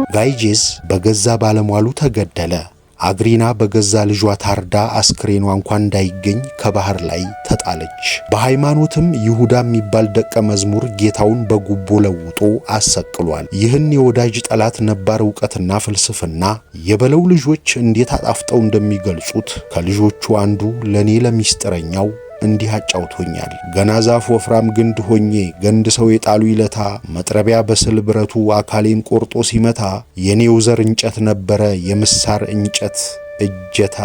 ጋይጄዝ በገዛ ባለሟሉ ተገደለ። አግሪና በገዛ ልጇ ታርዳ አስክሬኗ እንኳን እንዳይገኝ ከባህር ላይ ተጣለች። በሃይማኖትም ይሁዳ የሚባል ደቀ መዝሙር ጌታውን በጉቦ ለውጦ አሰቅሏል። ይህን የወዳጅ ጠላት ነባር ዕውቀትና ፍልስፍና የበለው ልጆች እንዴት አጣፍጠው እንደሚገልጹት ከልጆቹ አንዱ ለኔ ለሚስጥረኛው እንዲህ አጫውቶኛል። ገና ዛፍ ወፍራም ግንድ ሆኜ ገንድ ሰው የጣሉ ይለታ መጥረቢያ በስል ብረቱ አካሌን ቆርጦ ሲመታ የኔው ዘር እንጨት ነበረ የምሳር እንጨት እጀታ።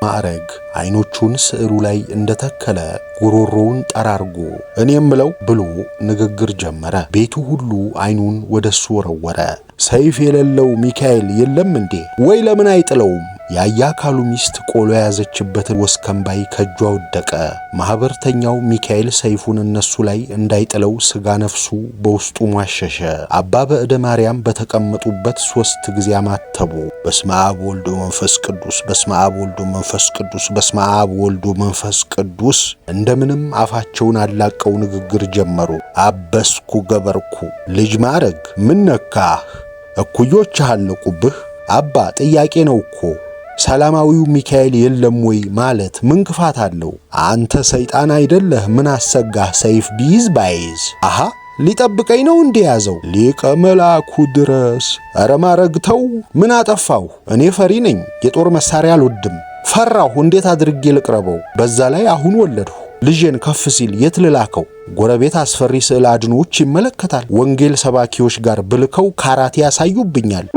ማዕረግ አይኖቹን ስዕሉ ላይ እንደተከለ ጉሮሮውን ጠራርጎ እኔም ምለው ብሎ ንግግር ጀመረ። ቤቱ ሁሉ አይኑን ወደሱ ወረወረ። ሰይፍ የሌለው ሚካኤል የለም እንዴ? ወይ ለምን አይጥለውም? የአያካሉ ሚስት ቆሎ የያዘችበትን ወስከንባይ ከእጇ ወደቀ። ማኅበርተኛው ሚካኤል ሰይፉን እነሱ ላይ እንዳይጥለው ሥጋ ነፍሱ በውስጡ ሟሸሸ። አባ በዕደ ማርያም በተቀመጡበት 3 ጊዜ አማተቡ። በስመ አብ ወልድ መንፈስ ቅዱስ፣ በስመ አብ ወልድ መንፈስ ቅዱስ፣ በስመ አብ ወልድ መንፈስ ቅዱስ። እንደምንም አፋቸውን አላቀው ንግግር ጀመሩ። አበስኩ ገበርኩ። ልጅ ማዕረግ ምን ነካህ? እኩዮችህ አለቁብህ? አባ ጥያቄ ነው እኮ ሰላማዊው ሚካኤል የለም ወይ ማለት ምን ክፋት አለው? አንተ ሰይጣን አይደለህ? ምን አሰጋህ? ሰይፍ ቢይዝ ባይዝ? አሃ ሊጠብቀኝ ነው እንደያዘው ሊቀ መላኩ ድረስ። ኧረ ማዕረግ ተው። ምን አጠፋሁ? እኔ ፈሪ ነኝ። የጦር መሳሪያ አልወድም። ፈራሁ። እንዴት አድርጌ ልቅረበው? በዛ ላይ አሁን ወለድሁ። ልጄን ከፍ ሲል የት ልላከው? ጎረቤት አስፈሪ ስዕል አድኖዎች ይመለከታል። ወንጌል ሰባኪዎች ጋር ብልከው ካራቴ ያሳዩብኛል።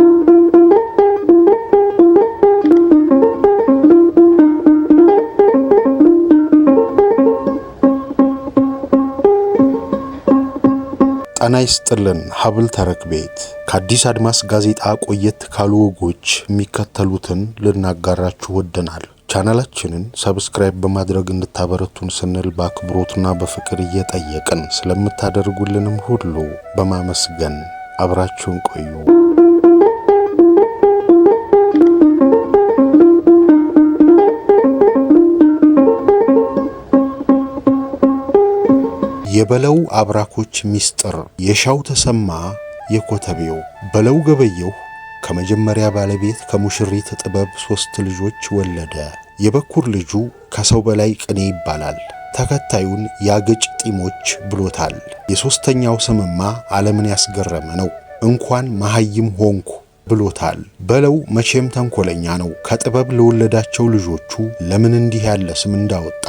ጤና ይስጥልን። ሀብል ተረክ ቤት ከአዲስ አድማስ ጋዜጣ ቆየት ካሉ ወጎች የሚከተሉትን ልናጋራችሁ ወደናል። ቻናላችንን ሰብስክራይብ በማድረግ እንድታበረቱን ስንል በአክብሮትና በፍቅር እየጠየቅን ስለምታደርጉልንም ሁሉ በማመስገን አብራችሁን ቆዩ። የበለው አብራኮች ሚስጥር። የሻው ተሰማ የኮተቤው በለው ገበየሁ ከመጀመሪያ ባለቤት ከሙሽሪት ጥበብ 3 ልጆች ወለደ። የበኩር ልጁ ከሰው በላይ ቅኔ ይባላል። ተከታዩን ያገጭ ጢሞች ብሎታል። የሦስተኛው ስምማ ዓለምን ያስገረመ ነው። እንኳን መሐይም ሆንኩ ብሎታል። በለው መቼም ተንኮለኛ ነው። ከጥበብ ለወለዳቸው ልጆቹ ለምን እንዲህ ያለ ስም እንዳወጣ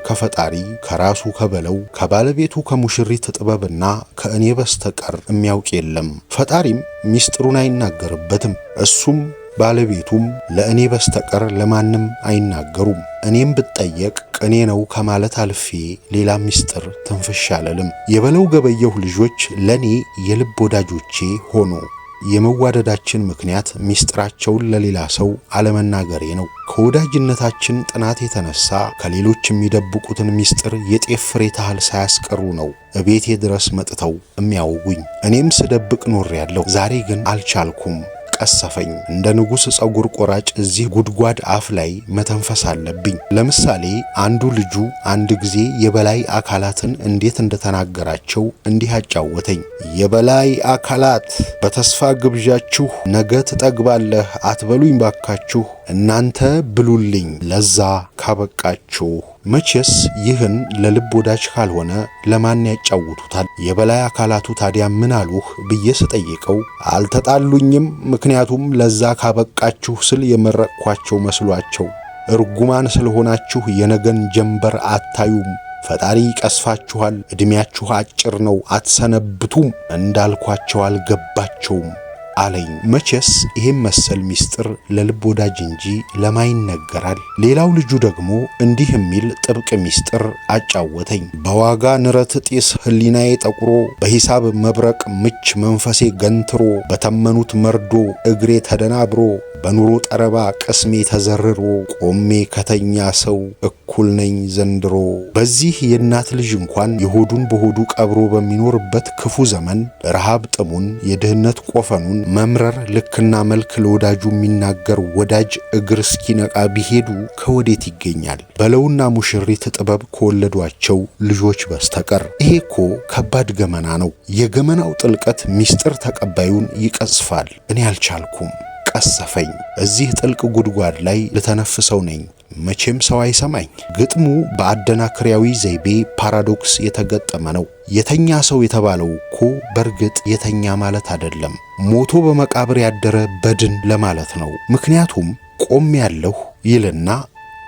ከፈጣሪ ከራሱ ከበለው ከባለቤቱ ከሙሽሪት ጥበብና ከእኔ በስተቀር የሚያውቅ የለም። ፈጣሪም ሚስጥሩን አይናገርበትም። እሱም ባለቤቱም ለእኔ በስተቀር ለማንም አይናገሩም። እኔም ብጠየቅ ቅኔ ነው ከማለት አልፌ ሌላ ሚስጥር ትንፍሽ አልልም። የበለው ገበየሁ ልጆች ለኔ የልብ ወዳጆቼ ሆኑ። የመዋደዳችን ምክንያት ሚስጥራቸውን ለሌላ ሰው አለመናገሬ ነው። ከወዳጅነታችን ጥናት የተነሳ ከሌሎች የሚደብቁትን ሚስጥር የጤፍ ፍሬ ታህል ሳያስቀሩ ነው እቤቴ ድረስ መጥተው የሚያውጉኝ። እኔም ስደብቅ ኖሬያለሁ። ዛሬ ግን አልቻልኩም። ቀሰፈኝ። እንደ ንጉሥ ጸጉር ቆራጭ እዚህ ጉድጓድ አፍ ላይ መተንፈስ አለብኝ። ለምሳሌ አንዱ ልጁ አንድ ጊዜ የበላይ አካላትን እንዴት እንደተናገራቸው እንዲህ አጫወተኝ። የበላይ አካላት በተስፋ ግብዣችሁ ነገ ትጠግባለህ አትበሉኝ ባካችሁ፣ እናንተ ብሉልኝ ለዛ ካበቃችሁ። መቼስ ይህን ለልብ ወዳጅ ካልሆነ ለማን ያጫውቱታል? የበላይ አካላቱ ታዲያ ምን አሉህ ብዬ ስጠይቀው አልተጣሉኝም፣ ምክንያቱም ለዛ ካበቃችሁ ስል የመረቅኳቸው መስሏቸው። እርጉማን ስለሆናችሁ የነገን ጀንበር አታዩም፣ ፈጣሪ ቀስፋችኋል፣ ዕድሜያችሁ አጭር ነው፣ አትሰነብቱም እንዳልኳቸው አልገባቸውም አለኝ። መቼስ ይሄም መሰል ሚስጥር ለልብ ወዳጅ እንጂ ለማይነገራል። ሌላው ልጁ ደግሞ እንዲህ የሚል ጥብቅ ሚስጥር አጫወተኝ። በዋጋ ንረት ጢስ ህሊናዬ ጠቁሮ፣ በሂሳብ መብረቅ ምች መንፈሴ ገንትሮ፣ በተመኑት መርዶ እግሬ ተደናብሮ፣ በኑሮ ጠረባ ቅስሜ ተዘርሮ፣ ቆሜ ከተኛ ሰው እኩል ነኝ ዘንድሮ። በዚህ የእናት ልጅ እንኳን የሆዱን በሆዱ ቀብሮ በሚኖርበት ክፉ ዘመን ረሃብ ጥሙን፣ የድህነት ቆፈኑን፣ መምረር ልክና መልክ ለወዳጁ የሚናገር ወዳጅ እግር እስኪነቃ ቢሄዱ ከወዴት ይገኛል? በለውና ሙሽሪት ጥበብ ከወለዷቸው ልጆች በስተቀር። ይሄ እኮ ከባድ ገመና ነው። የገመናው ጥልቀት ሚስጥር ተቀባዩን ይቀጽፋል። እኔ አልቻልኩም፣ ቀሰፈኝ። እዚህ ጥልቅ ጉድጓድ ላይ ልተነፍሰው ነኝ። መቼም ሰው አይሰማኝ። ግጥሙ በአደናክሪያዊ ዘይቤ ፓራዶክስ የተገጠመ ነው። የተኛ ሰው የተባለው እኮ በእርግጥ የተኛ ማለት አይደለም፣ ሞቶ በመቃብር ያደረ በድን ለማለት ነው። ምክንያቱም ቆም ያለሁ ይልና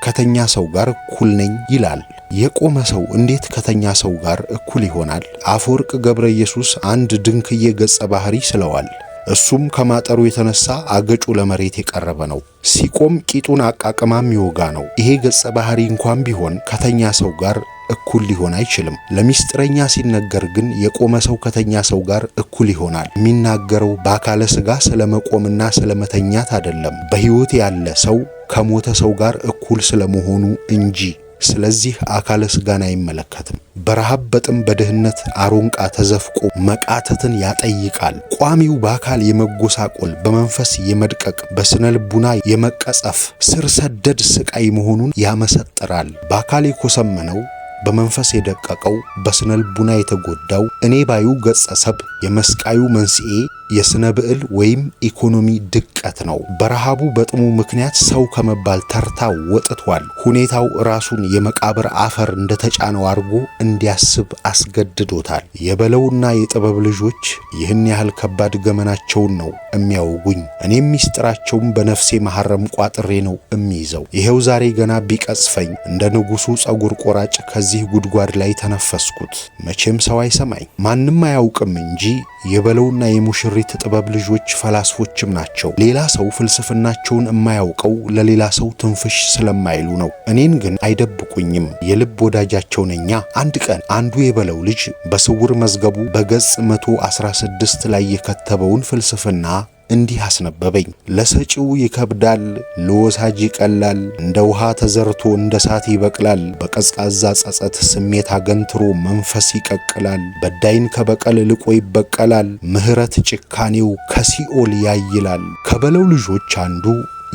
ከተኛ ሰው ጋር እኩል ነኝ ይላል። የቆመ ሰው እንዴት ከተኛ ሰው ጋር እኩል ይሆናል? አፈወርቅ ገብረ ኢየሱስ አንድ ድንክዬ ገጸ ባህሪ ስለዋል። እሱም ከማጠሩ የተነሳ አገጩ ለመሬት የቀረበ ነው። ሲቆም ቂጡን አቃቅማም ይወጋ ነው። ይሄ ገጸ ባህሪ እንኳን ቢሆን ከተኛ ሰው ጋር እኩል ሊሆን አይችልም። ለሚስጥረኛ ሲነገር ግን የቆመ ሰው ከተኛ ሰው ጋር እኩል ይሆናል። የሚናገረው በአካለ ሥጋ ስለመቆምና ስለመተኛት አይደለም፣ በሕይወት ያለ ሰው ከሞተ ሰው ጋር እኩል ስለመሆኑ እንጂ። ስለዚህ አካለ ሥጋን አይመለከትም። በረሃብ በጥም በድህነት አሮንቃ ተዘፍቆ መቃተትን ያጠይቃል። ቋሚው በአካል የመጎሳቆል በመንፈስ የመድቀቅ በስነ ልቡና የመቀጸፍ ስር ሰደድ ስቃይ መሆኑን ያመሰጥራል። በአካል የኮሰመነው በመንፈስ የደቀቀው በስነ ልቡና የተጎዳው እኔ ባዩ ገጸ ሰብ የመስቃዩ መንስኤ የስነ ብዕል ወይም ኢኮኖሚ ድቀት ነው። በረሃቡ በጥሙ ምክንያት ሰው ከመባል ተርታ ወጥቷል። ሁኔታው ራሱን የመቃብር አፈር እንደተጫነው አድርጎ እንዲያስብ አስገድዶታል። የበለውና የጥበብ ልጆች ይህን ያህል ከባድ ገመናቸውን ነው የሚያወጉኝ። እኔም ሚስጥራቸውን በነፍሴ መሐረም ቋጥሬ ነው የሚይዘው። ይሄው ዛሬ ገና ቢቀጽፈኝ እንደ ንጉሡ ጸጉር ቆራጭ ከዚህ ጉድጓድ ላይ ተነፈስኩት። መቼም ሰው አይሰማኝ፣ ማንም አያውቅም እንጂ የበለውና የሙሽሪት ጥበብ ልጆች ፈላስፎችም ናቸው። ሌላ ሰው ፍልስፍናቸውን የማያውቀው ለሌላ ሰው ትንፍሽ ስለማይሉ ነው። እኔን ግን አይደብቁኝም፣ የልብ ወዳጃቸው ነኛ። አንድ ቀን አንዱ የበለው ልጅ በስውር መዝገቡ በገጽ 116 ላይ የከተበውን ፍልስፍና እንዲህ አስነበበኝ። ለሰጪው ይከብዳል፣ ለወሳጅ ይቀላል። እንደ ውሃ ተዘርቶ እንደ እሳት ይበቅላል። በቀዝቃዛ ጸጸት ስሜት አገንትሮ መንፈስ ይቀቅላል። በዳይን ከበቀል ልቆ ይበቀላል። ምሕረት ጭካኔው ከሲኦል ያይላል። ከበለው ልጆች አንዱ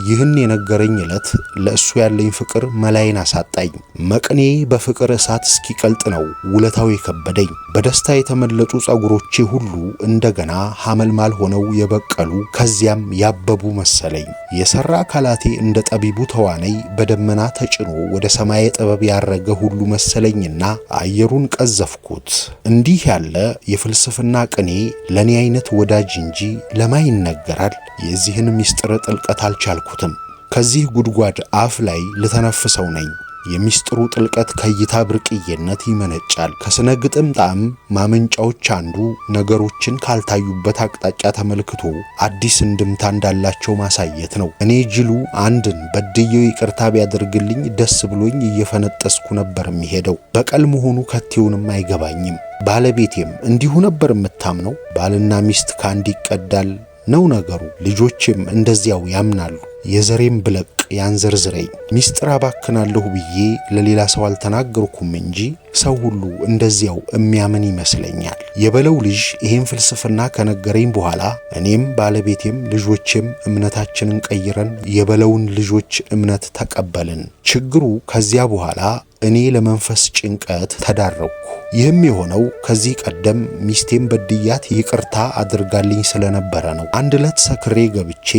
ይህን የነገረኝ ዕለት ለእሱ ያለኝ ፍቅር መላይን አሳጣኝ። መቅኔ በፍቅር እሳት እስኪቀልጥ ነው ውለታው የከበደኝ። በደስታ የተመለጡ ጸጉሮቼ ሁሉ እንደገና ሐመልማል ሆነው የበቀሉ ከዚያም ያበቡ መሰለኝ። የሰራ አካላቴ እንደ ጠቢቡ ተዋነይ በደመና ተጭኖ ወደ ሰማየ ጥበብ ያረገ ሁሉ መሰለኝና አየሩን ቀዘፍኩት። እንዲህ ያለ የፍልስፍና ቅኔ ለኔ አይነት ወዳጅ እንጂ ለማን ይነገራል? የዚህን ምስጢር ጥልቀት አልቻልኩትም። ከዚህ ጉድጓድ አፍ ላይ ልተነፍሰው ነኝ። የሚስጥሩ ጥልቀት ከእይታ ብርቅዬነት ይመነጫል። ከስነ ግጥም ጣዕም ማመንጫዎች አንዱ ነገሮችን ካልታዩበት አቅጣጫ ተመልክቶ አዲስ እንድምታ እንዳላቸው ማሳየት ነው። እኔ ጅሉ አንድን በድየው ይቅርታ ቢያደርግልኝ ደስ ብሎኝ እየፈነጠስኩ ነበር የሚሄደው። በቀል መሆኑ ከቴውንም አይገባኝም። ባለቤቴም እንዲሁ ነበር የምታምነው። ባልና ሚስት ከአንድ ይቀዳል ነው ነገሩ። ልጆቼም እንደዚያው ያምናሉ። የዘሬም ብለቅ ያንዘርዝረኝ። ሚስጥር አባክናለሁ ብዬ ለሌላ ሰው አልተናገርኩም እንጂ ሰው ሁሉ እንደዚያው የሚያምን ይመስለኛል። የበለው ልጅ ይሄን ፍልስፍና ከነገረኝ በኋላ እኔም ባለቤቴም ልጆቼም እምነታችንን ቀይረን የበለውን ልጆች እምነት ተቀበልን። ችግሩ ከዚያ በኋላ እኔ ለመንፈስ ጭንቀት ተዳረኩ። ይህም የሆነው ከዚህ ቀደም ሚስቴን በድያት ይቅርታ አድርጋልኝ ስለነበረ ነው። አንድ ዕለት ሰክሬ ገብቼ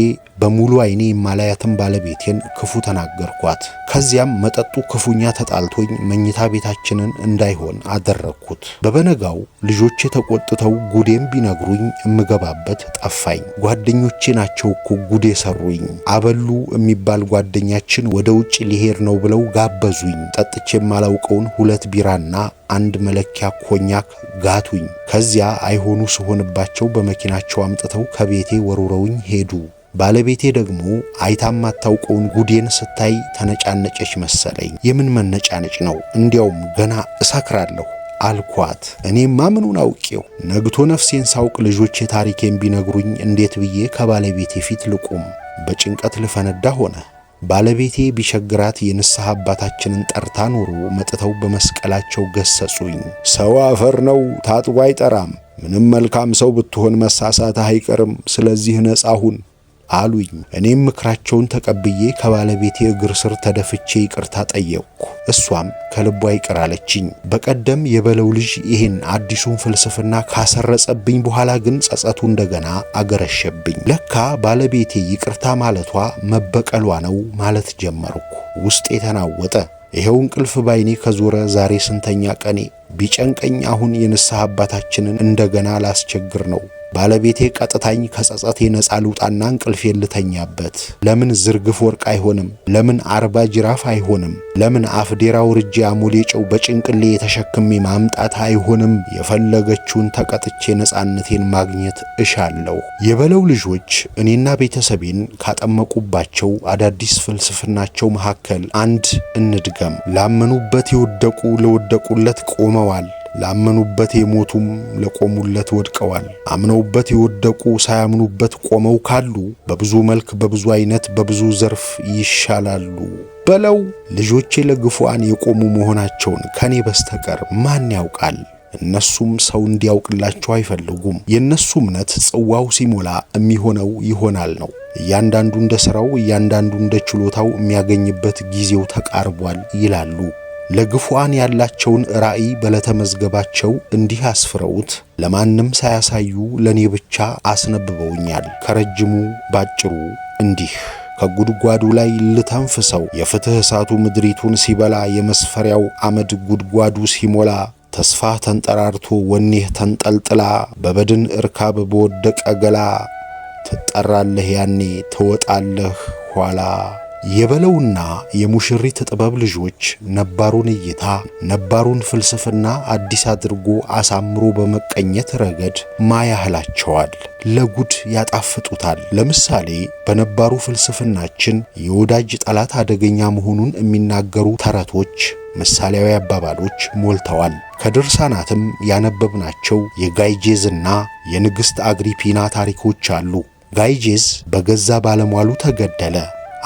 በሙሉ አይኔ የማላያትን ባለቤቴን ክፉ ተናገርኳት። ከዚያም መጠጡ ክፉኛ ተጣልቶኝ መኝታ ቤታችንን እንዳይሆን አደረግኩት። በበነጋው ልጆቼ ተቆጥተው ጉዴም ቢነግሩኝ እምገባበት ጠፋኝ። ጓደኞቼ ናቸው እኮ ጉዴ ሰሩኝ። አበሉ የሚባል ጓደኛችን ወደ ውጭ ሊሄድ ነው ብለው ጋበዙኝ። ጠጥቼ የማላውቀውን 2 ቢራና 1 መለኪያ ኮኛክ ጋቱኝ። ከዚያ አይሆኑ ስሆንባቸው በመኪናቸው አምጥተው ከቤቴ ወርውረውኝ ሄዱ። ባለቤቴ ደግሞ አይታም አታውቀውን ጉዴን ስታይ ተነጫነጨች መሰለኝ። የምን መነጫነጭ ነው? እንዲያውም ገና እሰክራለሁ አልኳት። እኔማ ምኑን አውቄው። ነግቶ ነፍሴን ሳውቅ ልጆቼ ታሪኬን ቢነግሩኝ እንዴት ብዬ ከባለቤቴ ፊት ልቁም? በጭንቀት ልፈነዳ ሆነ። ባለቤቴ ቢቸግራት የንስሐ አባታችንን ጠርታ ኖሮ መጥተው በመስቀላቸው ገሰጹኝ። ሰው አፈር ነው ታጥቦ አይጠራም። ምንም መልካም ሰው ብትሆን መሳሳትህ አይቀርም። ስለዚህ ነጻ ሁን አሉኝ። እኔም ምክራቸውን ተቀብዬ ከባለቤቴ እግር ስር ተደፍቼ ይቅርታ ጠየቅኩ። እሷም ከልቧ ይቅር አለችኝ። በቀደም የበለው ልጅ ይህን አዲሱን ፍልስፍና ካሰረጸብኝ በኋላ ግን ጸጸቱ እንደገና አገረሸብኝ። ለካ ባለቤቴ ይቅርታ ማለቷ መበቀሏ ነው ማለት ጀመርኩ። ውስጤ ተናወጠ። ይሄው እንቅልፍ ባይኔ ከዞረ ዛሬ ስንተኛ ቀኔ። ቢጨንቀኝ አሁን የንስሐ አባታችንን እንደገና ላስቸግር ነው። ባለቤቴ ቀጥታኝ ከጸጸቴ ነፃ ልውጣና እንቅልፌን ልተኛበት። ለምን ዝርግፍ ወርቅ አይሆንም? ለምን 40 ጅራፍ አይሆንም? ለምን አፍዴራ ውርጄ አሞሌ ጨው በጭንቅሌ የተሸክሜ ማምጣት አይሆንም? የፈለገችውን ተቀጥቼ ነፃነቴን ማግኘት እሻለሁ። የበለው ልጆች እኔና ቤተሰቤን ካጠመቁባቸው አዳዲስ ፍልስፍናቸው መካከል አንድ እንድገም። ላመኑበት የወደቁ ለወደቁለት ቆመዋል። ላመኑበት የሞቱም ለቆሙለት ወድቀዋል። አምነውበት የወደቁ ሳያምኑበት ቆመው ካሉ በብዙ መልክ በብዙ አይነት በብዙ ዘርፍ ይሻላሉ። በለው ልጆቼ ለግፉአን የቆሙ መሆናቸውን ከኔ በስተቀር ማን ያውቃል? እነሱም ሰው እንዲያውቅላቸው አይፈልጉም። የነሱ እምነት ጽዋው ሲሞላ የሚሆነው ይሆናል ነው። እያንዳንዱ እንደ ሥራው፣ እያንዳንዱ እንደ ችሎታው የሚያገኝበት ጊዜው ተቃርቧል ይላሉ። ለግፉአን ያላቸውን ራእይ በለተመዝገባቸው እንዲህ አስፍረውት ለማንም ሳያሳዩ ለኔ ብቻ አስነብበውኛል። ከረጅሙ ባጭሩ እንዲህ ከጉድጓዱ ላይ ልተንፍሰው የፍትህ እሳቱ ምድሪቱን ሲበላ የመስፈሪያው አመድ ጉድጓዱ ሲሞላ ተስፋ ተንጠራርቶ ወኔህ ተንጠልጥላ በበድን እርካብ በወደቀ ገላ ትጠራለህ ያኔ ትወጣለህ ኋላ። የበለውና የሙሽሪት ጥበብ ልጆች ነባሩን እይታ ነባሩን ፍልስፍና አዲስ አድርጎ አሳምሮ በመቀኘት ረገድ ማያህላቸዋል፣ ለጉድ ያጣፍጡታል። ለምሳሌ በነባሩ ፍልስፍናችን የወዳጅ ጠላት አደገኛ መሆኑን የሚናገሩ ተረቶች፣ ምሳሌያዊ አባባሎች ሞልተዋል። ከድርሳናትም ያነበብናቸው የጋይጄዝና የንግሥት አግሪፒና ታሪኮች አሉ። ጋይጄዝ በገዛ ባለሟሉ ተገደለ።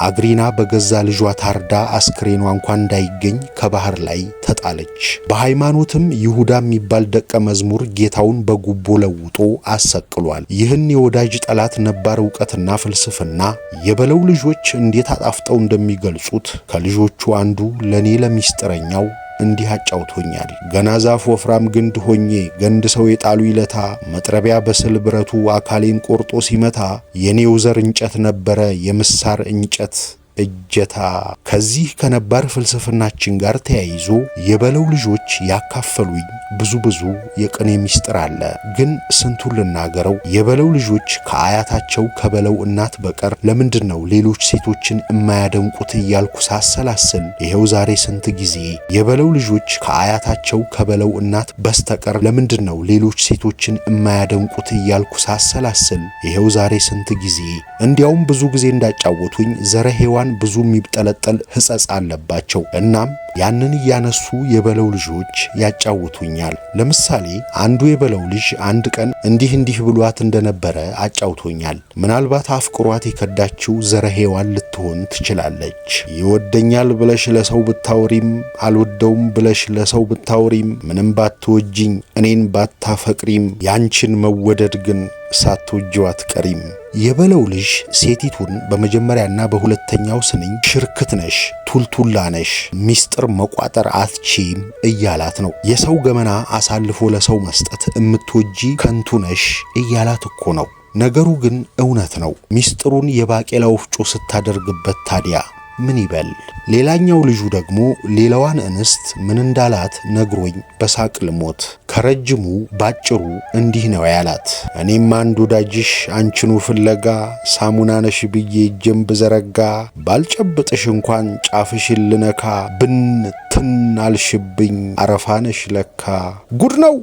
አግሪና በገዛ ልጇ ታርዳ አስክሬኗ እንኳን እንዳይገኝ ከባህር ላይ ተጣለች። በሃይማኖትም ይሁዳ የሚባል ደቀ መዝሙር ጌታውን በጉቦ ለውጦ አሰቅሏል። ይህን የወዳጅ ጠላት ነባር ዕውቀትና ፍልስፍና የበለው ልጆች እንዴት አጣፍጠው እንደሚገልጹት ከልጆቹ አንዱ ለኔ ለሚስጥረኛው እንዲህ አጫውቶኛል። ገና ዛፍ ወፍራም ግንድ ሆኜ ገንድ ሰው የጣሉ ይለታ መጥረቢያ በስል ብረቱ አካሌን ቆርጦ ሲመታ የኔው ዘር እንጨት ነበረ የምሳር እንጨት እጀታ። ከዚህ ከነባር ፍልስፍናችን ጋር ተያይዞ የበለው ልጆች ያካፈሉኝ ብዙ የቅኔ ሚስጥር አለ። ግን ስንቱን ልናገረው? የበለው ልጆች ከአያታቸው ከበለው እናት በቀር ለምንድነው ሌሎች ሴቶችን የማያደንቁት እያልኩ ሳሰላስል ይሄው ዛሬ ስንት ጊዜ። የበለው ልጆች ከአያታቸው ከበለው እናት በስተቀር ለምንድነው ሌሎች ሴቶችን የማያደንቁት እያልኩ ሳሰላስል ይሄው ዛሬ ስንት ጊዜ። እንዲያውም ብዙ ጊዜ እንዳጫወቱኝ ዘረ ሔዋን ብዙ የሚብጠለጠል ሕጸጽ አለባቸው። እናም ያንን እያነሱ የበለው ልጆች ያጫውቱኛል። ለምሳሌ አንዱ የበለው ልጅ አንድ ቀን እንዲህ ብሏት እንደነበረ አጫውቶኛል። ምናልባት አፍቅሯት የከዳችው ዘረ ሔዋን ልትሆን ትችላለች። ይወደኛል ብለሽ ለሰው ብታወሪም አልወደውም ብለሽ ለሰው ብታወሪም ምንም ባትወጂኝ እኔን ባታፈቅሪም ያንቺን መወደድ ግን ሳትወጂው አትቀሪም። የበለው ልጅ ሴቲቱን በመጀመሪያና በሁለተኛው ስንኝ ሽርክት ነሽ፣ ቱልቱላ ነሽ፣ ሚስጥር መቋጠር አትችም እያላት ነው። የሰው ገመና አሳልፎ ለሰው መስጠት እምትወጂ ከንቱ ነሽ እያላት እኮ ነው። ነገሩ ግን እውነት ነው። ሚስጥሩን የባቄላ ወፍጮ ስታደርግበት ታዲያ ምን ይበል? ሌላኛው ልጁ ደግሞ ሌላዋን እንስት ምን እንዳላት ነግሮኝ በሳቅ ልሞት። ከረጅሙ ባጭሩ እንዲህ ነው ያላት። እኔም አንድ ወዳጅሽ አንቺኑ ፍለጋ ሳሙና ነሽ ብዬ እጄን ብዘረጋ ባልጨብጥሽ እንኳን ጫፍሽን ልነካ ብንትን አልሽብኝ አረፋ ነሽ ለካ። ጉድ ነው!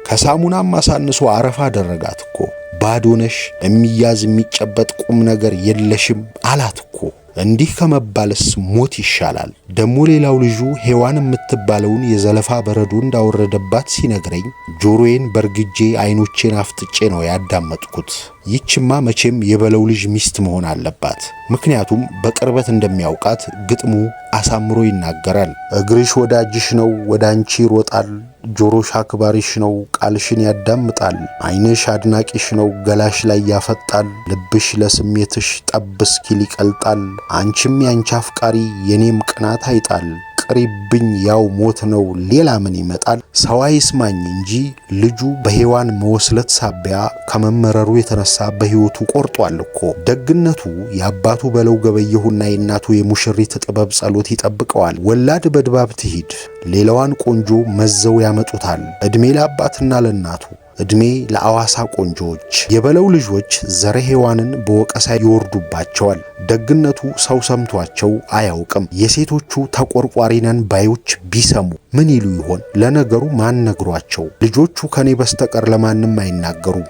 ከሳሙናም አሳንሶ አረፋ አደረጋት እኮ። ባዶ ነሽ፣ የሚያዝ የሚጨበጥ ቁም ነገር የለሽም አላት እኮ። እንዲህ ከመባልስ ሞት ይሻላል። ደሞ ሌላው ልጁ ሔዋን የምትባለውን የዘለፋ በረዶ እንዳወረደባት ሲነግረኝ ጆሮዬን በርግጄ አይኖቼን አፍጥጬ ነው ያዳመጥኩት። ይችማ መቼም የበለው ልጅ ሚስት መሆን አለባት። ምክንያቱም በቅርበት እንደሚያውቃት ግጥሙ አሳምሮ ይናገራል። እግርሽ ወዳጅሽ ነው ወደ አንቺ ይሮጣል፣ ጆሮሽ አክባሪሽ ነው ቃልሽን ያዳምጣል፣ ዓይንሽ አድናቂሽ ነው ገላሽ ላይ ያፈጣል፣ ልብሽ ለስሜትሽ ጠብ እስኪል ይቀልጣል፣ አንቺም ያንቺ አፍቃሪ የኔም ቅናት አይጣል፣ ቅሪብኝ ያው ሞት ነው ሌላ ምን ይመጣል። ሰው አይስማኝ እንጂ ልጁ በሔዋን መወስለት ሳቢያ ከመመረሩ የተነሳ በሕይወቱ ቆርጧል እኮ። ደግነቱ የአባቱ በለው ገበየሁና የእናቱ የሙሽሪት ጥበብ ጸሎት ይጠብቀዋል። ወላድ በድባብ ትሂድ ሌላዋን ቆንጆ መዘው ያመጡታል። ዕድሜ ለአባትና ለእናቱ፣ ዕድሜ ለአዋሳ ቆንጆዎች። የበለው ልጆች ዘረ ሔዋንን በወቀሳ ይወርዱባቸዋል። ደግነቱ ሰው ሰምቷቸው አያውቅም። የሴቶቹ ተቆርቋሪ ነን ባዮች ቢሰሙ ምን ይሉ ይሆን? ለነገሩ ማን ነግሯቸው? ልጆቹ ከኔ በስተቀር ለማንም አይናገሩም።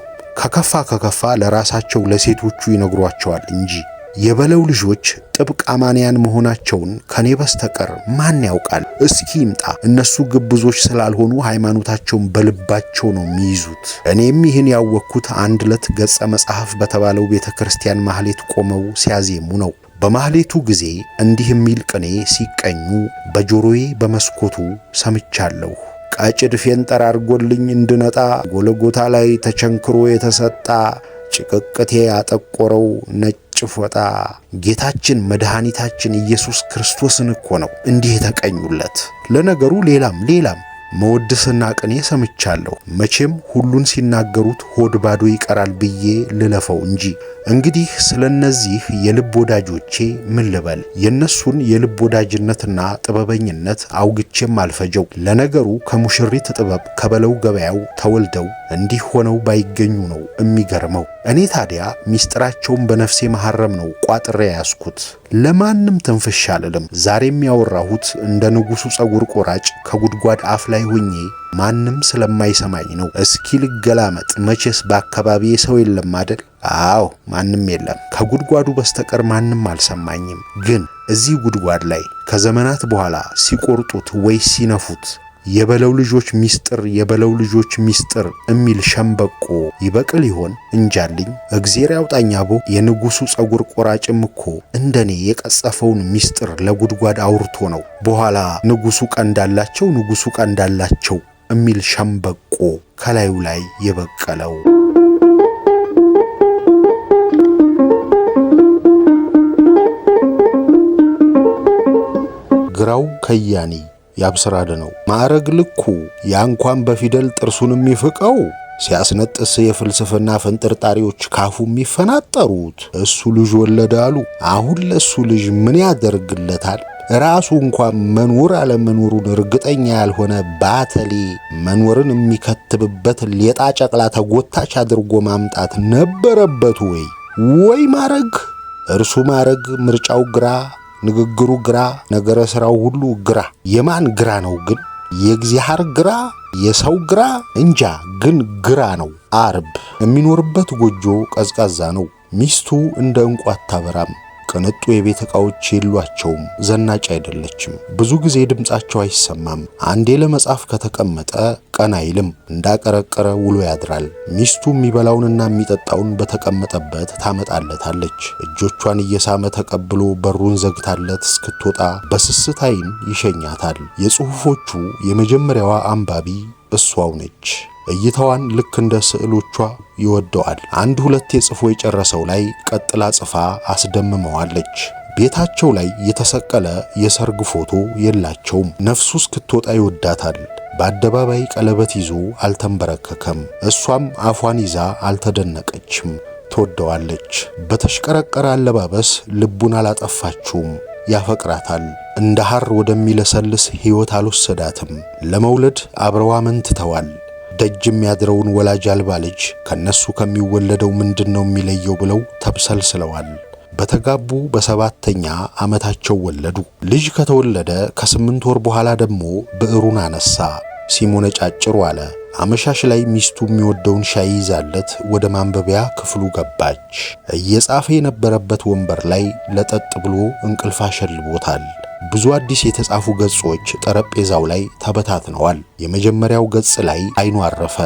ከከፋ ለራሳቸው ለሴቶቹ ይነግሯቸዋል እንጂ። የበለው ልጆች ጥብቅ አማንያን መሆናቸውን ከኔ በስተቀር ማን ያውቃል? እስኪ ይምጣ። እነሱ ግብዞች ስላልሆኑ ሃይማኖታቸውን በልባቸው ነው የሚይዙት። እኔም ይህን ያወቅኩት አንድ ዕለት ገጸ መጽሐፍ በተባለው ቤተክርስቲያን ማህሌት ቆመው ሲያዜሙ ነው። በማህሌቱ ጊዜ እንዲህ የሚል ቅኔ ሲቀኙ በጆሮዬ በመስኮቱ ሰምቻለሁ። ቀጭድ ፌን ጠራርጎልኝ እንድነጣ ጎለጎታ ላይ ተቸንክሮ የተሰጣ ጭቅቅቴ ያጠቆረው ነጭ ፎጣ ጌታችን መድኃኒታችን ኢየሱስ ክርስቶስን እኮ ነው እንዲህ የተቀኙለት። ለነገሩ ሌላም መወድስና ቅኔ ሰምቻለሁ። መቼም ሁሉን ሲናገሩት ሆድ ባዶ ይቀራል ብዬ ልለፈው እንጂ። እንግዲህ ስለነዚህ የልብ ወዳጆቼ ምን ልበል? የነሱን የልብ ወዳጅነትና ጥበበኝነት አውግቼም አልፈጀው። ለነገሩ ከሙሽሪት ጥበብ ከበለው ገበያው ተወልደው እንዲህ ሆነው ባይገኙ ነው የሚገርመው። እኔ ታዲያ ሚስጥራቸውን በነፍሴ መሐረም ነው ቋጥሬ ያስኩት። ለማንም ትንፍሽ አልልም። ዛሬም ያወራሁት እንደ ንጉሡ ጸጉር ቆራጭ ከጉድጓድ አፍ ላይ ሆኜ ማንም ስለማይሰማኝ ነው። እስኪ ልገላመጥ። መቼስ በአካባቢ ሰው የለም አደል? አዎ ማንም የለም። ከጉድጓዱ በስተቀር ማንም አልሰማኝም። ግን እዚህ ጉድጓድ ላይ ከዘመናት በኋላ ሲቆርጡት ወይ ሲነፉት የበለው ልጆች ሚስጥር የሚል ሸምበቆ ይበቅል ይሆን? እንጃልኝ። እግዜር ያውጣኝ አቦ። የንጉሡ ጸጉር ቆራጭም እኮ እንደኔ የቀጸፈውን ሚስጥር ለጉድጓድ አውርቶ ነው በኋላ ንጉሡ ቀንዳላቸው የሚል ሸምበቆ ከላዩ ላይ የበቀለው። ግራው ከያኒ ያብስራደ ነው ማዕረግ ልኩ ያንኳን በፊደል ጥርሱን የሚፍቀው ሲያስነጥስ የፍልስፍና ፍንጥርጣሪዎች ካፉ የሚፈናጠሩት እሱ ልጅ ወለደ አሉ። አሁን ለሱ ልጅ ምን ያደርግለታል? ራሱ እንኳን መኖር አለመኖሩን እርግጠኛ ያልሆነ ባተሌ መኖርን የሚከትብበት ሌጣ ጨቅላ ተጎታች አድርጎ ማምጣት ነበረበት ወይ ማዕረግ። እርሱ ማዕረግ ምርጫው ግራ፣ ንግግሩ ግራ፣ ነገረ ሥራው ሁሉ ግራ። የማን ግራ ነው ግን? የእግዚአብሔር ግራ? የሰው ግራ? እንጃ ግን ግራ ነው። አርብ የሚኖርበት ጎጆ ቀዝቃዛ ነው። ሚስቱ እንደ ዕንቁ አታበራም። ቅንጡ የቤት ዕቃዎች የሏቸውም። ዘናጭ አይደለችም። ብዙ ጊዜ ድምጻቸው አይሰማም። አንዴ ለመጻፍ ከተቀመጠ ቀን አይልም። እንዳቀረቀረ ውሎ ያድራል። ሚስቱ የሚበላውንና የሚጠጣውን በተቀመጠበት ታመጣለታለች። እጆቿን እየሳመ ተቀብሎ በሩን ዘግታለት እስክትወጣ በስስት ዓይን ይሸኛታል። የጽሑፎቹ የመጀመሪያዋ አንባቢ እሷው ነች። እይታዋን ልክ እንደ ስዕሎቿ ይወደዋል። አንድ ሁለቴ ጽፎ የጨረሰው ላይ ቀጥላ ጽፋ አስደምመዋለች። ቤታቸው ላይ የተሰቀለ የሰርግ ፎቶ የላቸውም። ነፍሱ እስክትወጣ ይወዳታል። በአደባባይ ቀለበት ይዞ አልተንበረከከም። እሷም አፏን ይዛ አልተደነቀችም። ትወደዋለች። በተሽቀረቀረ አለባበስ ልቡን አላጠፋችውም። ያፈቅራታል። እንደ ሐር ወደሚለሰልስ ሕይወት አልወሰዳትም። ለመውለድ አብረዋ መንትተዋል። ደጅ የሚያድረውን ወላጅ አልባ ልጅ ከነሱ ከሚወለደው ምንድነው የሚለየው ብለው ተብሰልስለዋል። በተጋቡ በሰባተኛ ዓመታቸው ወለዱ። ልጅ ከተወለደ ከ8 ወር በኋላ ደግሞ ብዕሩን አነሳ። ሲሞነጫጭር ዋለ። አመሻሽ ላይ ሚስቱ የሚወደውን ሻይ ይዛለት ወደ ማንበቢያ ክፍሉ ገባች። እየጻፈ የነበረበት ወንበር ላይ ለጠጥ ብሎ እንቅልፍ አሸልቦታል። ብዙ አዲስ የተጻፉ ገጾች ጠረጴዛው ላይ ተበታትነዋል። የመጀመሪያው ገጽ ላይ አይኑ አረፈ።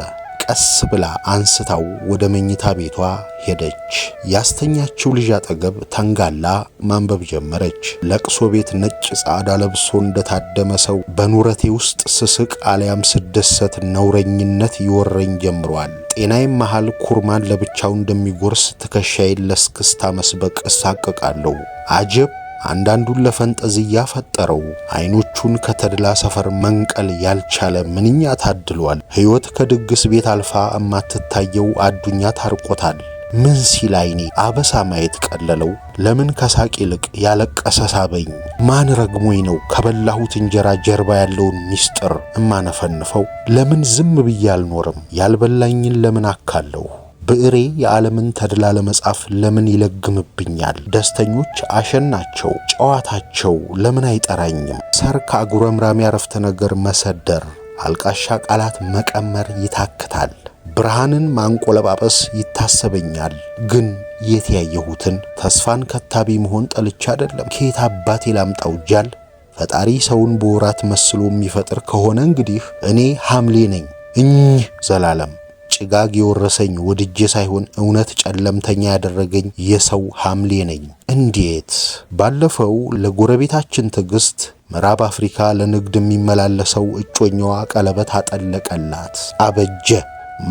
ቀስ ብላ አንስታው ወደ መኝታ ቤቷ ሄደች። ያስተኛችው ልጅ አጠገብ ተንጋላ ማንበብ ጀመረች። ለቅሶ ቤት ነጭ ጻዕዳ ለብሶ እንደታደመ ሰው በኑረቴ ውስጥ ስስቅ አልያም ስደሰት ነውረኝነት ይወረኝ ጀምሯል። ጤናዬም መሃል ኩርማን ለብቻው እንደሚጎርስ ትከሻዬን ለስክስታ መስበቅ እሳቀቃለሁ። አጀብ! አንዳንዱን ለፈንጠዝያ ፈጠረው። አይኖቹን ከተድላ ሰፈር መንቀል ያልቻለ ምንኛ ታድሏል። ሕይወት ከድግስ ቤት አልፋ እማትታየው አዱኛ ታርቆታል። ምን ሲል አይኔ አበሳ ማየት ቀለለው? ለምን ከሳቅ ይልቅ ያለቀሰ ሳበኝ? ማን ረግሞኝ ነው ከበላሁት እንጀራ ጀርባ ያለውን ሚስጥር እማነፈንፈው? ለምን ዝም ብዬ አልኖርም? ያልበላኝን ለምን አካለሁ? ብዕሬ የዓለምን ተድላ ለመጻፍ ለምን ይለግምብኛል? ደስተኞች አሸናቸው፣ ጨዋታቸው ለምን አይጠራኝም? ሰርክ አጉረምራሚ አረፍተ ነገር መሰደር፣ አልቃሻ ቃላት መቀመር ይታክታል። ብርሃንን ማንቆለጳጰስ ይታሰበኛል። ግን የት ያየሁትን? ተስፋን ከታቢ መሆን ጠልቻ አይደለም። ከየት አባቴ ላምጣው ጃል? ፈጣሪ ሰውን በወራት መስሎ የሚፈጥር ከሆነ እንግዲህ እኔ ሐምሌ ነኝ። እኚህ ዘላለም ጭጋግ የወረሰኝ ወድጄ ሳይሆን እውነት ጨለምተኛ ያደረገኝ የሰው ሐምሌ ነኝ። እንዴት? ባለፈው ለጎረቤታችን ትዕግስት ምዕራብ አፍሪካ ለንግድ የሚመላለሰው እጮኛዋ ቀለበት አጠለቀላት። አበጀ!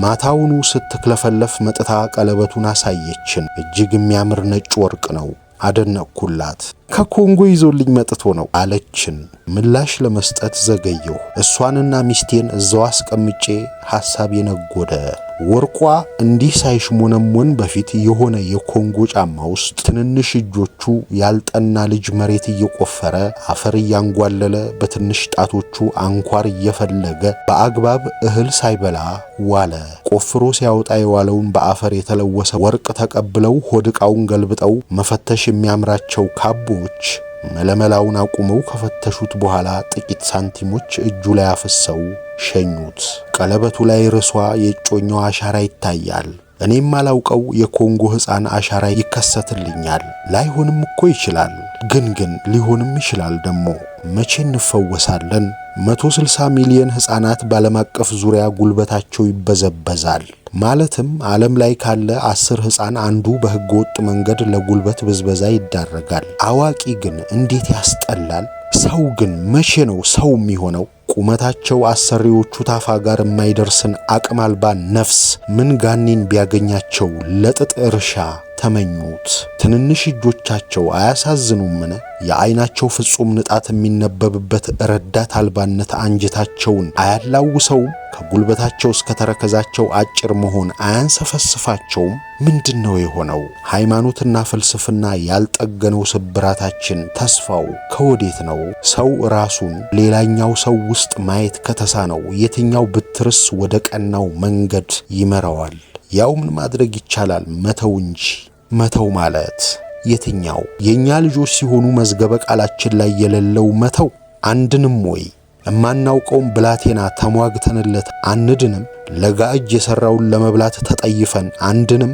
ማታውኑ ስትክለፈለፍ መጥታ ቀለበቱን አሳየችን። እጅግ የሚያምር ነጭ ወርቅ ነው። አደነቅኩላት። ከኮንጎ ይዞልኝ መጥቶ ነው አለችን። ምላሽ ለመስጠት ዘገየሁ። እሷንና ሚስቴን እዛው አስቀምጬ ሐሳብ የነጎደ ወርቋ እንዲህ ሳይሽሞነሞን በፊት የሆነ የኮንጎ ጫማ ውስጥ ትንንሽ እጆቹ ያልጠና ልጅ መሬት እየቆፈረ አፈር እያንጓለለ በትንሽ ጣቶቹ አንኳር እየፈለገ በአግባብ እህል ሳይበላ ዋለ። ቆፍሮ ሲያወጣ የዋለውን በአፈር የተለወሰ ወርቅ ተቀብለው ሆድቃውን ገልብጠው መፈተሽ የሚያምራቸው ካቦች መለመላውን አቁመው ከፈተሹት በኋላ ጥቂት ሳንቲሞች እጁ ላይ አፍሰው ሸኙት። ቀለበቱ ላይ ርሷ የእጮኛው አሻራ ይታያል። እኔም አላውቀው የኮንጎ ሕፃን አሻራ ይከሰትልኛል። ላይሆንም እኮ ይችላል። ግን ሊሆንም ይችላል ደግሞ። መቼ እንፈወሳለን? 160 ሚሊዮን ሕፃናት በዓለም አቀፍ ዙሪያ ጉልበታቸው ይበዘበዛል። ማለትም ዓለም ላይ ካለ 10 ሕፃን አንዱ በሕገ ወጥ መንገድ ለጉልበት ብዝበዛ ይዳረጋል። አዋቂ ግን እንዴት ያስጠላል! ሰው ግን መቼ ነው ሰው የሚሆነው? ቁመታቸው አሰሪዎቹ ታፋ ጋር የማይደርስን አቅም አልባ ነፍስ ምን ጋኔን ቢያገኛቸው ለጥጥ እርሻ ተመኙት። ትንንሽ እጆቻቸው አያሳዝኑምን? የዓይናቸው ፍጹም ንጣት የሚነበብበት ረዳት አልባነት አንጀታቸውን አያላውሰውም? ከጉልበታቸው እስከ ተረከዛቸው አጭር መሆን አያንሰፈስፋቸውም? ምንድነው የሆነው? ሃይማኖትና ፍልስፍና ያልጠገነው ስብራታችን ተስፋው ከወዴት ነው? ሰው ራሱን ሌላኛው ሰው ውስጥ ማየት ከተሳነው የትኛው ብትርስ ወደ ቀናው መንገድ ይመራዋል? ያው ምን ማድረግ ይቻላል? መተው እንጂ። መተው ማለት የትኛው? የኛ ልጆች ሲሆኑ መዝገበ ቃላችን ላይ የሌለው መተው አንድንም ወይ እማናውቀውም ብላቴና ተሟግተንለት አንድንም? ለጋ እጅ የሰራውን ለመብላት ተጠይፈን አንድንም?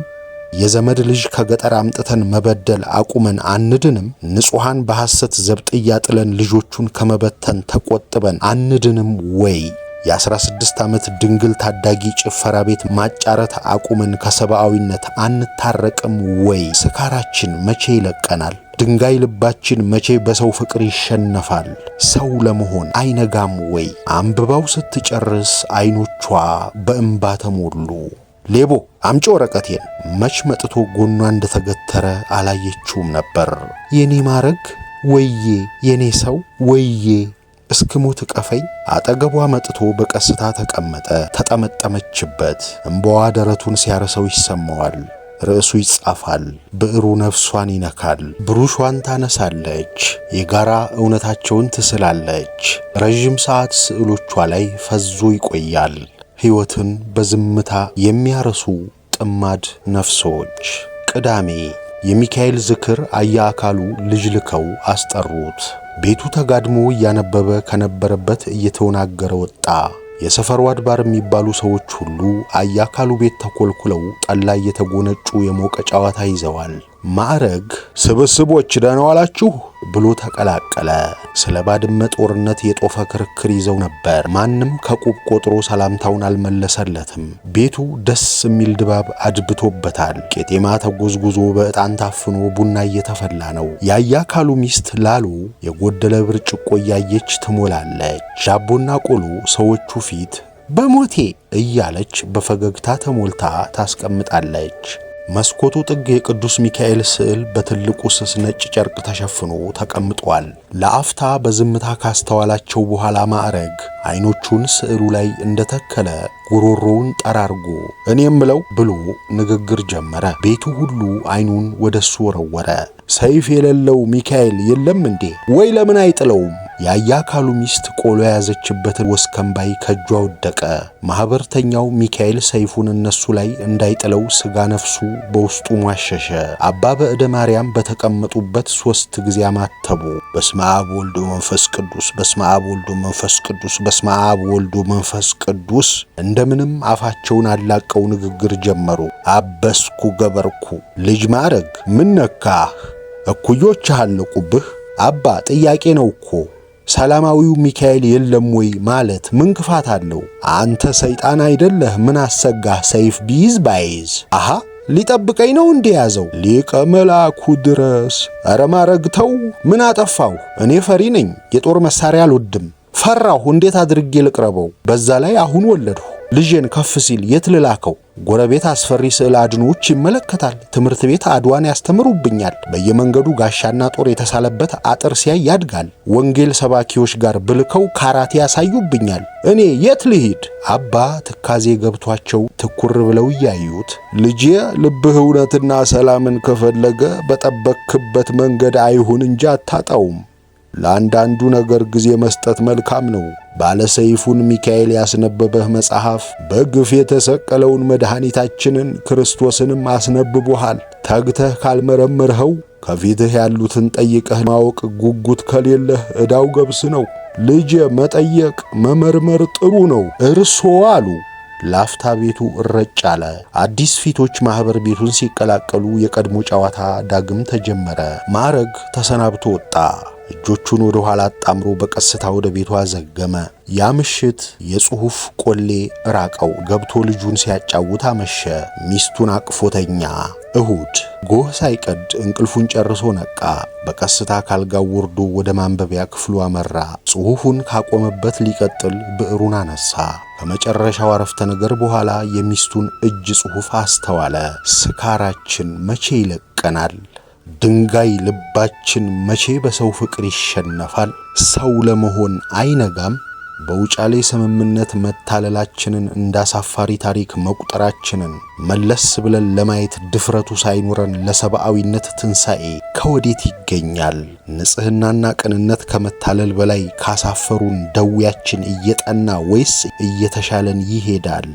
የዘመድ ልጅ ከገጠር አምጥተን መበደል አቁመን አንድንም? ንጹሃን በሐሰት ዘብጥያ ጥለን ልጆቹን ከመበተን ተቆጥበን አንድንም ወይ? የ16 ዓመት ድንግል ታዳጊ ጭፈራ ቤት ማጫረት አቁመን ከሰብአዊነት አንታረቅም ወይ? ስካራችን መቼ ይለቀናል? ድንጋይ ልባችን መቼ በሰው ፍቅር ይሸነፋል? ሰው ለመሆን አይነጋም ወይ? አንብባው ስትጨርስ አይኖቿ በእንባ ተሞሉ። ሌቦ አምጪ ወረቀቴን! መች መጥቶ ጎኗ እንደተገተረ አላየችውም ነበር። የኔ ማረግ ወዬ፣ የኔ ሰው ወዬ፣ እስክሞት ቀፈኝ። አጠገቧ መጥቶ በቀስታ ተቀመጠ። ተጠመጠመችበት። እንባዋ ደረቱን ሲያረሰው ይሰማዋል። ርዕሱ ይጻፋል። ብዕሩ ነፍሷን ይነካል። ብሩሿን ታነሳለች። የጋራ እውነታቸውን ትስላለች። ረዥም ሰዓት ስዕሎቿ ላይ ፈዞ ይቆያል። ሕይወትን በዝምታ የሚያረሱ ጥማድ ነፍሶች። ቅዳሜ የሚካኤል ዝክር አያአካሉ ልጅ ልከው አስጠሩት። ቤቱ ተጋድሞ እያነበበ ከነበረበት እየተወናገረ ወጣ። የሰፈሩ አድባር የሚባሉ ሰዎች ሁሉ አያካሉ ቤት ተኮልኩለው ጠላ እየተጎነጩ የሞቀ ጨዋታ ይዘዋል። ማዕረግ ስብስቦች ደህና ዋላችሁ ብሎ ተቀላቀለ። ስለ ባድመ ጦርነት የጦፈ ክርክር ይዘው ነበር። ማንም ከቁብ ቆጥሮ ሰላምታውን አልመለሰለትም። ቤቱ ደስ የሚል ድባብ አድብቶበታል። ቄጤማ ተጎዝጉዞ በዕጣን ታፍኖ ቡና እየተፈላ ነው። የአያካሉ ሚስት ላሉ የጎደለ ብርጭቆ እያየች ትሞላለች። ዳቦና ቆሎ ሰዎቹ ፊት በሞቴ እያለች በፈገግታ ተሞልታ ታስቀምጣለች። መስኮቱ ጥግ የቅዱስ ሚካኤል ስዕል በትልቁ ስስ ነጭ ጨርቅ ተሸፍኖ ተቀምጧል። ለአፍታ በዝምታ ካስተዋላቸው በኋላ ማዕረግ አይኖቹን ስዕሉ ላይ እንደተከለ ጉሮሮውን ጠራርጎ እኔ የምለው ብሎ ንግግር ጀመረ። ቤቱ ሁሉ አይኑን ወደሱ ወረወረ። ሰይፍ የሌለው ሚካኤል የለም እንዴ? ወይ ለምን አይጥለውም? የአያካሉ ሚስት ቆሎ የያዘችበትን ወስከንባይ ከጇ ወደቀ። ማኅበርተኛው ሚካኤል ሰይፉን እነሱ ላይ እንዳይጥለው ስጋ ነፍሱ በውስጡ ሟሸሸ። አባ በዕደ ማርያም በተቀመጡበት 3 ጊዜ አማተቡ። በስመ አብ ወልድ መንፈስ ቅዱስ፣ በስመ አብ ወልድ መንፈስ ቅዱስ፣ በስመ አብ ወልድ መንፈስ ቅዱስ። እንደምንም አፋቸውን አላቀው ንግግር ጀመሩ። አበስኩ ገበርኩ። ልጅ ማዕረግ ምን ነካህ? እኩዮችህ አለቁብህ? አባ ጥያቄ ነው እኮ ሰላማዊው ሚካኤል የለም ወይ ማለት ምን ክፋት አለው? አንተ ሰይጣን አይደለህ? ምን አሰጋህ? ሰይፍ ቢይዝ ባይዝ አሃ ሊጠብቀኝ ነው እንዴ ያዘው? ሊቀ መላኩ ድረስ። ኧረ ማረግተው ምን አጠፋው? እኔ ፈሪ ነኝ። የጦር መሳሪያ አልወድም። ፈራሁ። እንዴት አድርጌ ልቅረበው? በዛ ላይ አሁን ወለድሁ። ልጄን ከፍ ሲል የት ልላከው? ጎረቤት አስፈሪ ስዕል አድኖች ይመለከታል። ትምህርት ቤት አድዋን ያስተምሩብኛል። በየመንገዱ ጋሻና ጦር የተሳለበት አጥር ሲያይ ያድጋል። ወንጌል ሰባኪዎች ጋር ብልከው ካራቴ ያሳዩብኛል። እኔ የት ልሂድ? አባ ትካዜ ገብቷቸው ትኩር ብለው እያዩት ልጄ ልብህ እውነትና ሰላምን ከፈለገ በጠበቅክበት መንገድ አይሁን እንጂ አታጣውም። ለአንዳንዱ ነገር ጊዜ መስጠት መልካም ነው። ባለሰይፉን ሚካኤል ያስነበበህ መጽሐፍ በግፍ የተሰቀለውን መድኃኒታችንን ክርስቶስንም አስነብቦሃል። ተግተህ ካልመረመርኸው ከፊትህ ያሉትን ጠይቀህ ማወቅ ጉጉት ከሌለህ ዕዳው ገብስ ነው። ልጄ መጠየቅ መመርመር ጥሩ ነው እርሶ አሉ። ላፍታ ቤቱ እረጭ አለ። አዲስ ፊቶች ማኅበር ቤቱን ሲቀላቀሉ የቀድሞ ጨዋታ ዳግም ተጀመረ። ማዕረግ ተሰናብቶ ወጣ። እጆቹን ወደ ኋላ አጣምሮ በቀስታ ወደ ቤቱ አዘገመ። ያ ምሽት የጽሑፍ ቆሌ ራቀው። ገብቶ ልጁን ሲያጫውት አመሸ። ሚስቱን አቅፎተኛ። እሁድ ጎህ ሳይቀድ እንቅልፉን ጨርሶ ነቃ። በቀስታ ካልጋው ወርዶ ወደ ማንበቢያ ክፍሉ አመራ። ጽሑፉን ካቆመበት ሊቀጥል ብዕሩን አነሳ። ከመጨረሻው አረፍተ ነገር በኋላ የሚስቱን እጅ ጽሑፍ አስተዋለ። ስካራችን መቼ ይለቀናል? ድንጋይ ልባችን መቼ በሰው ፍቅር ይሸነፋል? ሰው ለመሆን አይነጋም? በውጫሌ ስምምነት መታለላችንን እንዳሳፋሪ ታሪክ መቁጠራችንን መለስ ብለን ለማየት ድፍረቱ ሳይኖረን ለሰብአዊነት ትንሣኤ ከወዴት ይገኛል? ንጽሕናና ቅንነት ከመታለል በላይ ካሳፈሩን ደዌያችን እየጠና ወይስ እየተሻለን ይሄዳል?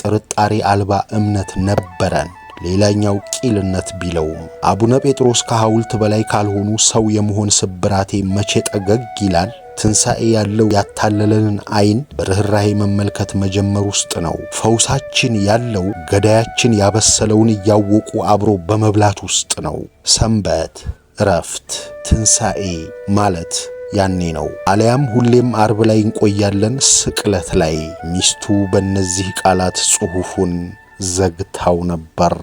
ጥርጣሬ አልባ እምነት ነበረን። ሌላኛው ቂልነት ቢለውም አቡነ ጴጥሮስ ከሐውልት በላይ ካልሆኑ ሰው የመሆን ስብራቴ መቼ ጠገግ ይላል? ትንሣኤ ያለው ያታለለንን ዓይን በርኅራኄ መመልከት መጀመር ውስጥ ነው። ፈውሳችን ያለው ገዳያችን ያበሰለውን እያወቁ አብሮ በመብላት ውስጥ ነው። ሰንበት፣ እረፍት፣ ትንሣኤ ማለት ያኔ ነው። አለያም ሁሌም አርብ ላይ እንቆያለን፣ ስቅለት ላይ። ሚስቱ በእነዚህ ቃላት ጽሑፉን ዘግታው ነበር።